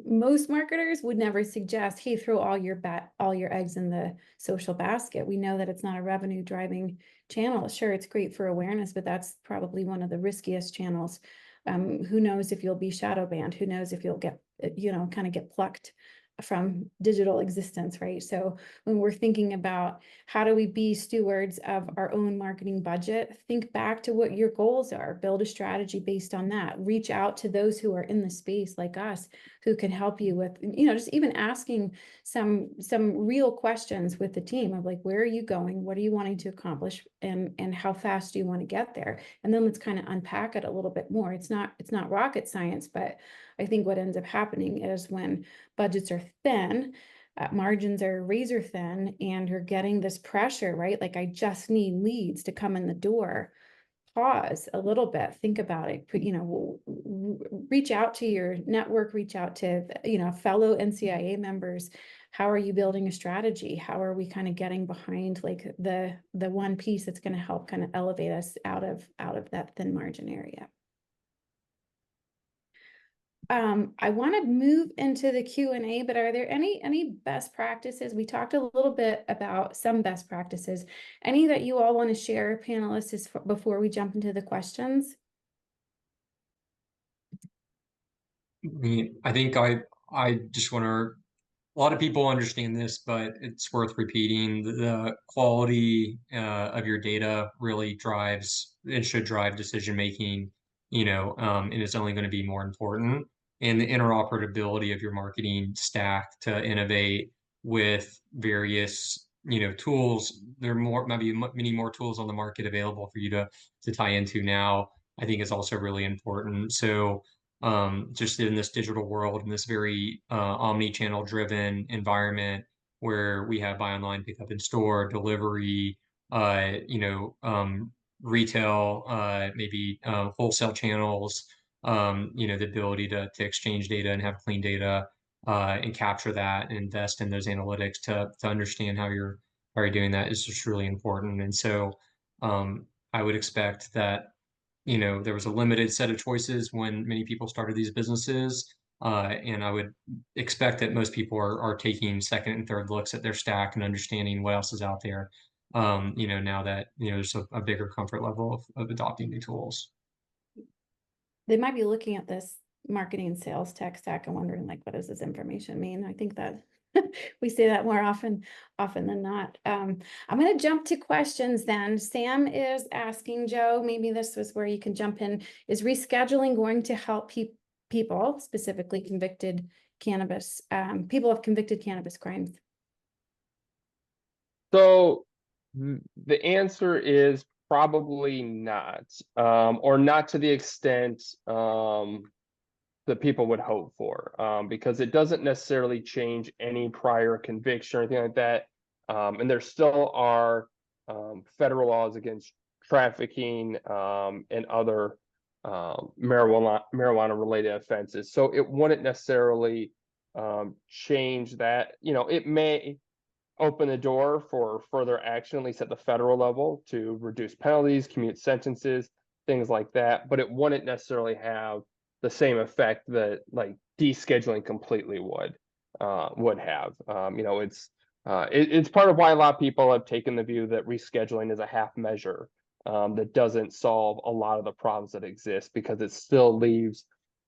most marketers would never suggest, hey, throw all your eggs in the social basket. We know that it's not a revenue driving channel. Sure, it's great for awareness, but that's probably one of the riskiest channels. Who knows if you'll be shadow banned? Who knows if you'll get, kind of get plucked from digital existence, right? So when we're thinking about how do we be stewards of our own marketing budget, think back to what your goals are, build a strategy based on that, reach out to those who are in the space like us, who can help you with, just even asking some real questions with the team of like, where are you going? What are you wanting to accomplish? And how fast do you want to get there? And then let's kind of unpack it a little bit more. It's not rocket science, but I think what ends up happening is when budgets are thin, margins are razor thin, and you're getting this pressure, right? Like, I just need leads to come in the door. Pause a little bit, think about it, reach out to your network, reach out to, fellow NCIA members. How are you building a strategy? How are we kind of getting behind like the one piece that's going to help kind of elevate us out of that thin margin area? I want to move into the Q&A, but are there any best practices? We talked a little bit about some best practices. Any that you all want to share, panelists, before we jump into the questions? I think I just want to, a lot of people understand this, but it's worth repeating. The quality of your data really should drive decision making, and it's only going to be more important. And the interoperability of your marketing stack to innovate with various, tools. There are maybe many more tools on the market available for you to tie into now, I think is also really important. So just in this digital world, in this very omni-channel driven environment where we have buy online, pick up in store, delivery, retail, maybe wholesale channels, the ability to exchange data and have clean data and capture that and invest in those analytics to understand how you're doing that is just really important. And so I would expect that there was a limited set of choices when many people started these businesses. And I would expect that most people are taking second and third looks at their stack and understanding what else is out there. Now that, there's a bigger comfort level of adopting new tools. They might be looking at this marketing and sales tech stack and wondering like, what does this information mean? I think that We say that more often than not. I'm going to jump to questions then. Sam is asking, Joe, maybe this was where you can jump in. Is rescheduling going to help people, specifically convicted cannabis, people of convicted cannabis crimes? So the answer is probably not, or not to the extent that people would hope for, because it doesn't necessarily change any prior conviction or anything like that. And there still are federal laws against trafficking and other marijuana related offenses. So it wouldn't necessarily change that. It may open the door for further action, at least at the federal level, to reduce penalties, commute sentences, things like that. But it wouldn't necessarily have the same effect that like descheduling completely would have. It's part of why a lot of people have taken the view that rescheduling is a half measure that doesn't solve a lot of the problems that exist, because it still leaves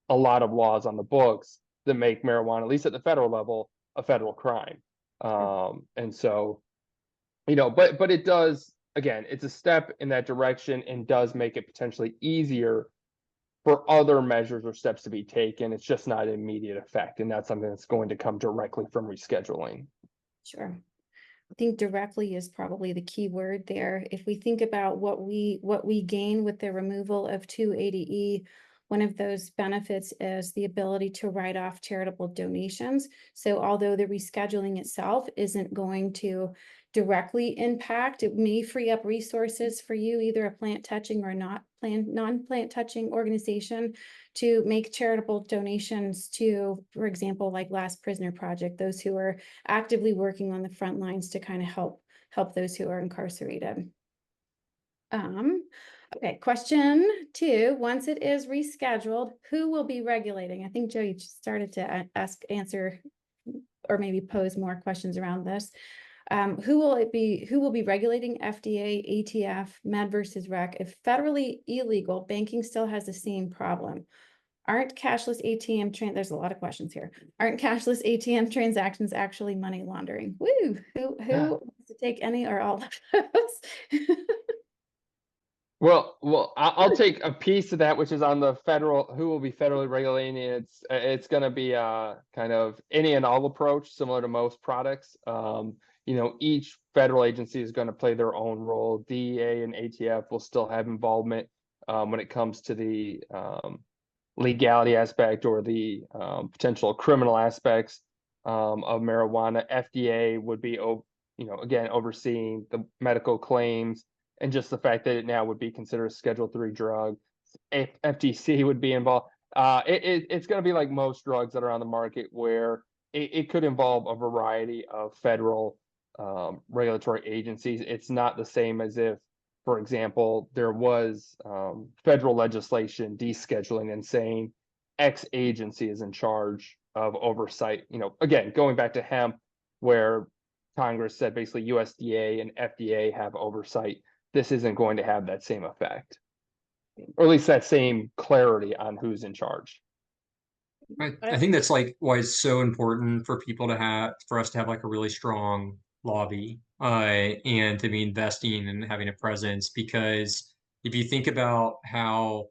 a lot of laws on the books that make marijuana, at least at the federal level, a federal crime. And so, but it does, again, it's a step in that direction and does make it potentially easier for other measures or steps to be taken. It's just not an immediate effect. And that's something that's going to come directly from rescheduling. Sure. I think directly is probably the key word there. If we think about what we gain with the removal of 280E, one of those benefits is the ability to write off charitable donations. So although the rescheduling itself isn't going to directly impact, it may free up resources for you, either a plant touching or non-plant touching organization, to make charitable donations to, for example, like Last Prisoner Project, those who are actively working on the front lines to kind of help those who are incarcerated. Okay, question 2, once it is rescheduled, who will be regulating? I think Joe, you started to answer or maybe pose more questions around this. Who will be regulating? FDA, ATF, Med versus Rec? If federally illegal, banking still has the same problem. Aren't cashless ATM there's a lot of questions here. Aren't cashless ATM transactions actually money laundering? Woo! Who wants to take any or all of those? Well, I'll take a piece of that, which is on the federal, who will be federally regulating. It's going to be a kind of any and all approach, similar to most products. Each federal agency is going to play their own role. DEA and ATF will still have involvement when it comes to the legality aspect or the potential criminal aspects of marijuana. FDA would be, again, overseeing the medical claims, and just the fact that it now would be considered a Schedule III drug. FTC would be involved. It's going to be like most drugs that are on the market, where it could involve a variety of federal regulatory agencies. It's not the same as if, for example, there was federal legislation descheduling and saying X agency is in charge of oversight. Again, going back to hemp, where Congress said basically USDA and FDA have oversight. This isn't going to have that same effect, or at least that same clarity on who's in charge. I think that's like why it's so important for us to have like a really strong lobby, and to be investing and having a presence, because if you think about how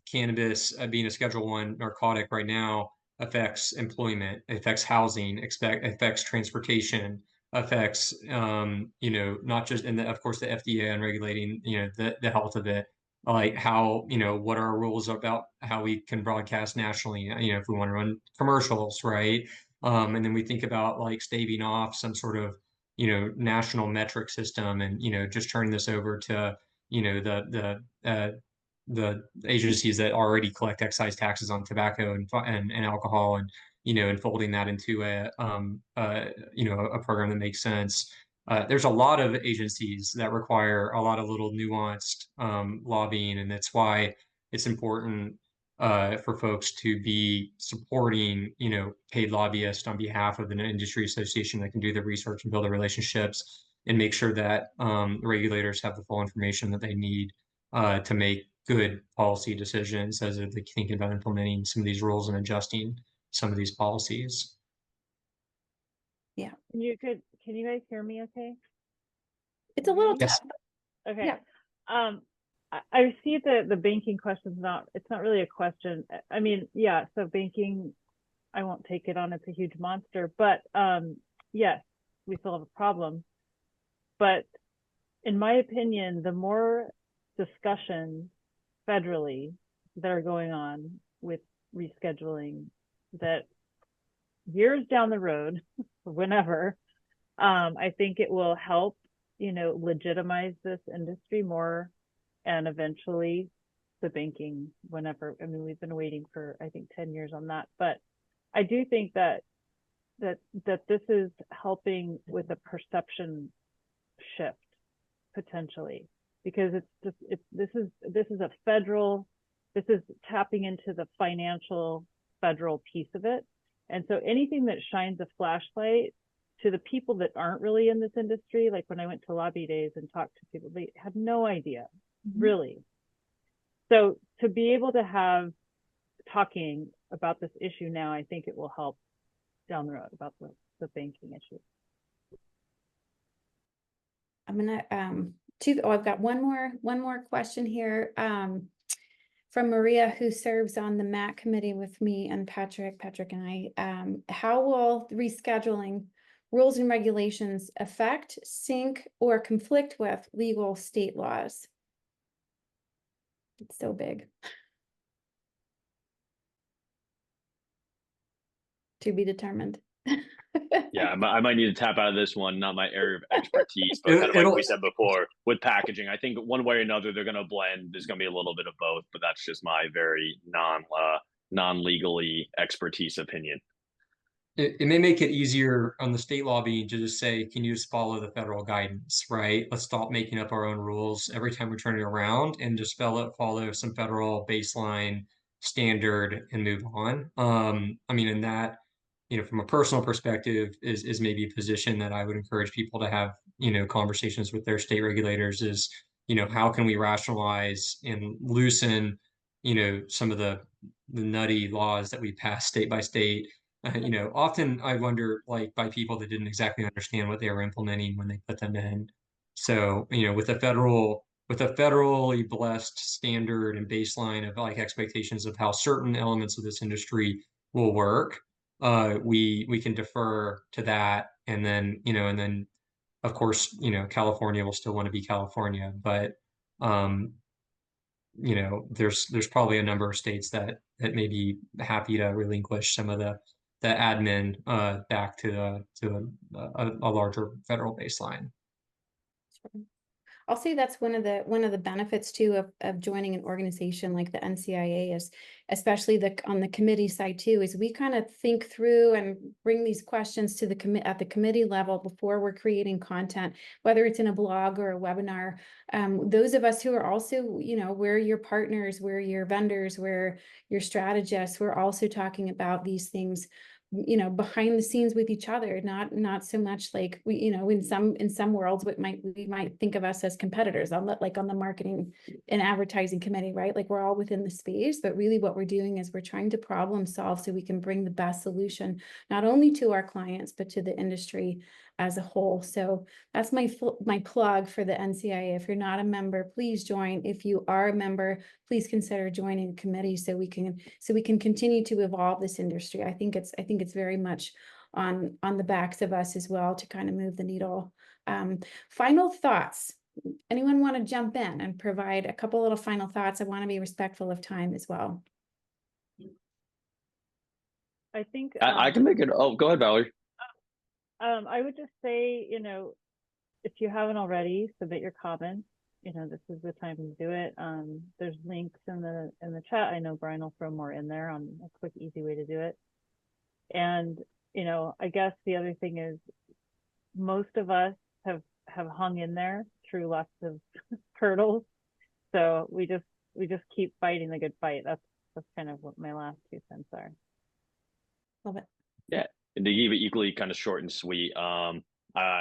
cannabis, being a Schedule I narcotic right now, affects employment, affects housing, affects transportation, affects not just, and of course the FDA on regulating the health of it, like how what are our rules about how we can broadcast nationally, if we want to run commercials, right? And then we think about like staving off some sort of national metric system, and just turning this over to the agencies that already collect excise taxes on tobacco and alcohol, and and folding that into a program that makes sense. There's a lot of agencies that require a lot of little nuanced lobbying, and that's why it's important for folks to be supporting paid lobbyists on behalf of an industry association that can do the research and build the relationships and make sure that regulators have the full information that they need to make good policy decisions as they're thinking about implementing some of these rules and adjusting some of these policies. Can you guys hear me okay? It's a little Yes. tough. Okay. Yeah. I see the banking question's it's not really a question. I mean, yeah, so banking, I won't take it on, it's a huge monster, but yes, we still have a problem. But in my opinion, the more discussions federally that are going on with rescheduling, that years down the road, whenever, I think it will help, legitimize this industry more, and eventually the banking, whenever. I mean, we've been waiting for, I think, 10 years on that, but I do think that this is helping with a perception shift potentially, because this is tapping into the financial federal piece of it. And so anything that shines a flashlight to the people that aren't really in this industry, like when I went to lobby days and talked to people, they had no idea, really. So to be able to have talking about this issue now, I think it will help down the road about the banking issue. I'm gonna I've got one more question here from Maria, who serves on the MAC committee with me and Patrick and I. How will rescheduling rules and regulations affect, sync, or conflict with legal state laws? It's so big. To be determined. Yeah, I might need to tap out of this one. Not my area of expertise, but kind of like we said before with packaging, I think one way or another they're going to blend. There's going to be a little bit of both, but that's just my very non-legally expertise opinion. It may make it easier on the state lobby to just say, can you just follow the federal guidance, right? Let's stop making up our own rules every time we turn it around and just follow some federal baseline standard and move on. I mean, in that, from a personal perspective, is maybe a position that I would encourage people to have, conversations with their state regulators is, how can we rationalize and loosen, some of the nutty laws that we pass state by state. Often I wonder, like, by people that didn't exactly understand what they were implementing when they put them in. So, with a federally blessed standard and baseline of like expectations of how certain elements of this industry will work, we can defer to that, and then of course, California will still want to be California, but there's probably a number of states that may be happy to relinquish some of the admin back to a larger federal baseline. I'll say that's one of the benefits too of joining an organization like the NCIA, is especially on the committee side too, is we kind of think through and bring these questions to at the committee level before we're creating content, whether it's in a blog or a webinar. Those of us who are also, we're your partners, we're your vendors, we're your strategists, we're also talking about these things behind the scenes with each other, not so much like we, in some worlds, we might think of us as competitors on the marketing and advertising committee, right? Like we're all within the space, but really what we're doing is we're trying to problem solve so we can bring the best solution, not only to our clients, but to the industry as a whole. So that's my plug for the NCIA. If you're not a member, please join. If you are a member, please consider joining a committee so we can continue to evolve this industry. I think it's very much on the backs of us as well to kind of move the needle. Final thoughts. Anyone want to jump in and provide a couple little final thoughts? I want to be respectful of time as well. I think I can make it. Oh, go ahead, Valerie. I would just say, if you haven't already, submit your comments. This is the time to do it. There's links in the chat. I know Brian will throw more in there on a quick, easy way to do it. And, I guess the other thing is most of us have hung in there through lots of hurdles. So we just keep fighting the good fight. That's kind of what my last 2 cents are. Love it. Yeah. And to keep it equally kind of short and sweet, I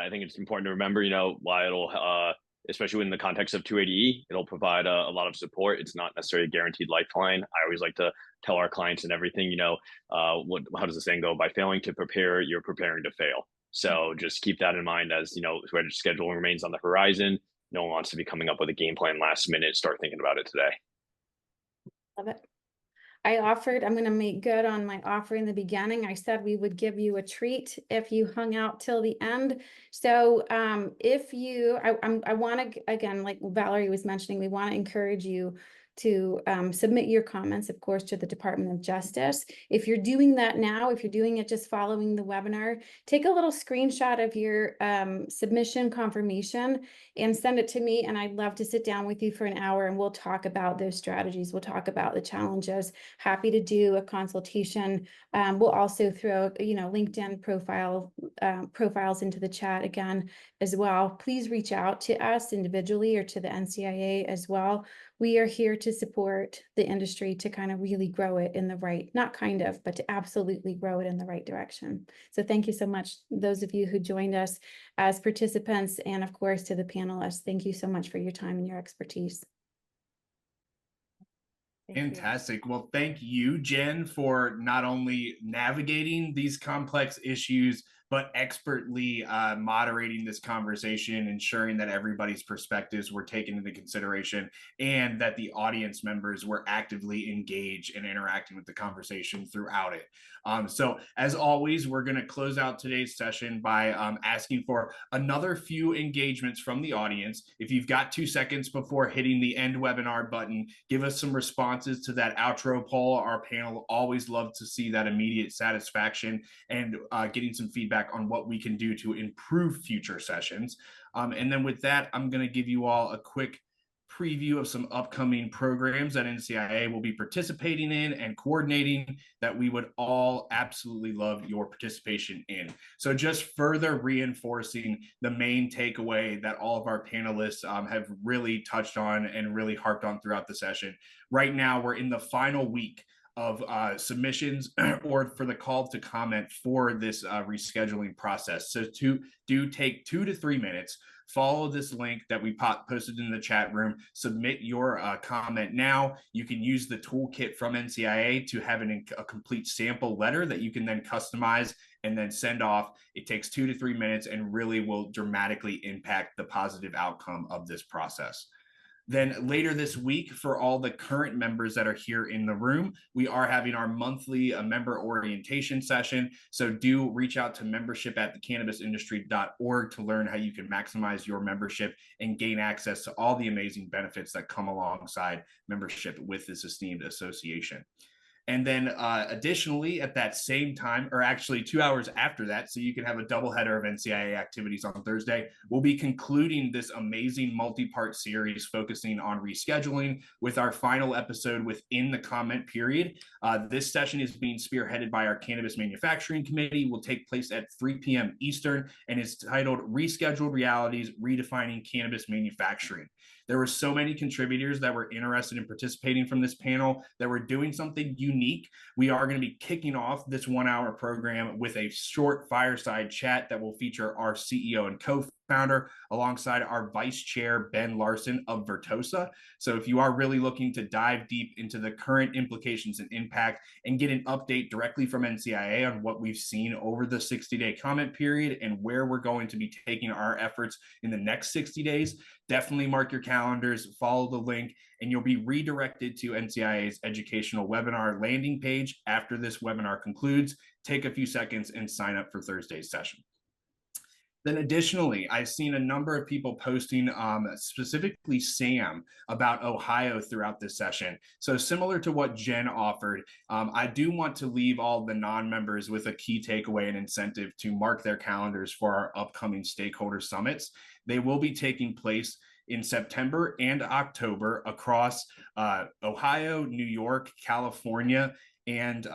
think it's important to remember, why it'll, especially in the context of 280E, it'll provide a lot of support. It's not necessarily a guaranteed lifeline. I always like to tell our clients and everything, how does the saying go? By failing to prepare, you're preparing to fail. So just keep that in mind as, scheduling remains on the horizon. No one wants to be coming up with a game plan last minute. Start thinking about it today. Love it. I'm going to make good on my offer in the beginning. I said we would give you a treat if you hung out till the end. So I want to, again, like Valerie was mentioning, we want to encourage you to submit your comments, of course, to the Department of Justice. If you're doing that now, if you're doing it just following the webinar, take a little screenshot of your submission confirmation and send it to me. And I'd love to sit down with you for an hour and we'll talk about those strategies. We'll talk about the challenges. Happy to do a consultation. We'll also throw, LinkedIn profiles into the chat again as well. Please reach out to us individually or to the NCIA as well. We are here to support the industry to kind of really grow it in the right, not kind of, but to absolutely grow it in the right direction. So thank you so much, those of you who joined us as participants, and of course to the panelists. Thank you so much for your time and your expertise. Fantastic. Well, thank you, Jen, for not only navigating these complex issues, but expertly moderating this conversation, ensuring that everybody's perspectives were taken into consideration and that the audience members were actively engaged and interacting with the conversation throughout it. So as always, we're going to close out today's session by asking for another few engagements from the audience. If you've got 2 seconds before hitting the end webinar button, give us some responses to that outro poll. Our panel always love to see that immediate satisfaction and getting some feedback on what we can do to improve future sessions. And then with that, I'm going to give you all a quick preview of some upcoming programs that NCIA will be participating in and coordinating that we would all absolutely love your participation in. So just further reinforcing the main takeaway that all of our panelists have really touched on and really harped on throughout the session. Right now, we're in the final week of submissions or for the call to comment for this rescheduling process. So do take 2 to 3 minutes, follow this link that we posted in the chat room, submit your comment now. You can use the toolkit from NCIA to have a complete sample letter that you can then customize and then send off. It takes 2 to 3 minutes and really will dramatically impact the positive outcome of this process. Then later this week, for all the current members that are here in the room, we are having our monthly member orientation session. So do reach out to membership@thecannabisindustry.org to learn how you can maximize your membership and gain access to all the amazing benefits that come alongside membership with this esteemed association. And then additionally, at that same time, or actually 2 hours after that, so you can have a double header of NCIA activities on Thursday, we'll be concluding this amazing multi-part series focusing on rescheduling with our final episode within the comment period. This session is being spearheaded by our Cannabis Manufacturing Committee, will take place at 3 p.m. Eastern, and is titled Rescheduled Realities, Redefining Cannabis Manufacturing. There were so many contributors that were interested in participating from this panel that were doing something unique. We are going to be kicking off this 1-hour program with a short fireside chat that will feature our CEO and co-founder alongside our vice chair, Ben Larson of Vertosa. So if you are really looking to dive deep into the current implications and impact and get an update directly from NCIA on what we've seen over the 60-day comment period and where we're going to be taking our efforts in the next 60 days, definitely mark your calendars, follow the link, and you'll be redirected to NCIA's educational webinar landing page after this webinar concludes. Take a few seconds and sign up for Thursday's session. Then additionally, I've seen a number of people posting, specifically Sam, about Ohio throughout this session. So similar to what Jen offered, I do want to leave all the non-members with a key takeaway and incentive to mark their calendars for our upcoming stakeholder summits. They will be taking place in September and October across Ohio, New York, California, and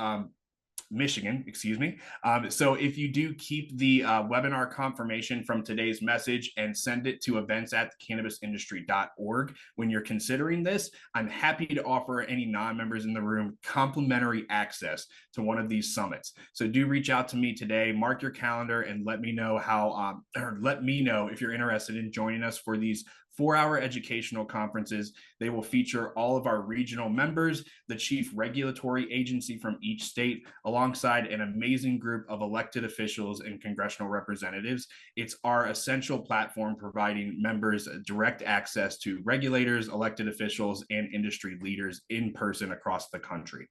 Michigan, excuse me. So if you do keep the webinar confirmation from today's message and send it to events@thecannabisindustry.org when you're considering this, I'm happy to offer any non-members in the room complimentary access to one of these summits. So do reach out to me today, mark your calendar, and let me know how, or let me know if you're interested in joining us for these 4-hour educational conferences. They will feature all of our regional members, the chief regulatory agency from each state, alongside an amazing group of elected officials and congressional representatives. It's our essential platform providing members direct access to regulators, elected officials, and industry leaders in person across the country.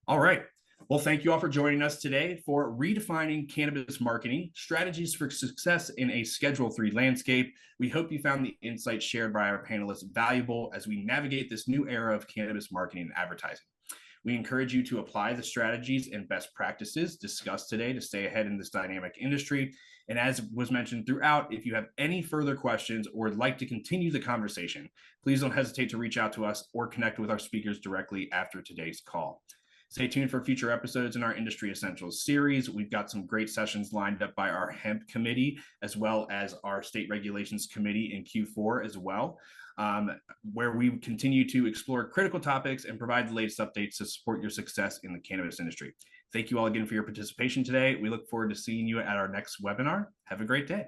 All right. Well, thank you all for joining us today for Redefining Cannabis Marketing, Strategies for Success in a Schedule III Landscape. We hope you found the insights shared by our panelists valuable as we navigate this new era of cannabis marketing and advertising. We encourage you to apply the strategies and best practices discussed today to stay ahead in this dynamic industry. And as was mentioned throughout, if you have any further questions or would like to continue the conversation, please don't hesitate to reach out to us or connect with our speakers directly after today's call. Stay tuned for future episodes in our Industry Essentials series. We've got some great sessions lined up by our hemp committee, as well as our state regulations committee in Q4 as well, where we continue to explore critical topics and provide the latest updates to support your success in the cannabis industry. Thank you all again for your participation today. We look forward to seeing you at our next webinar. Have a great day.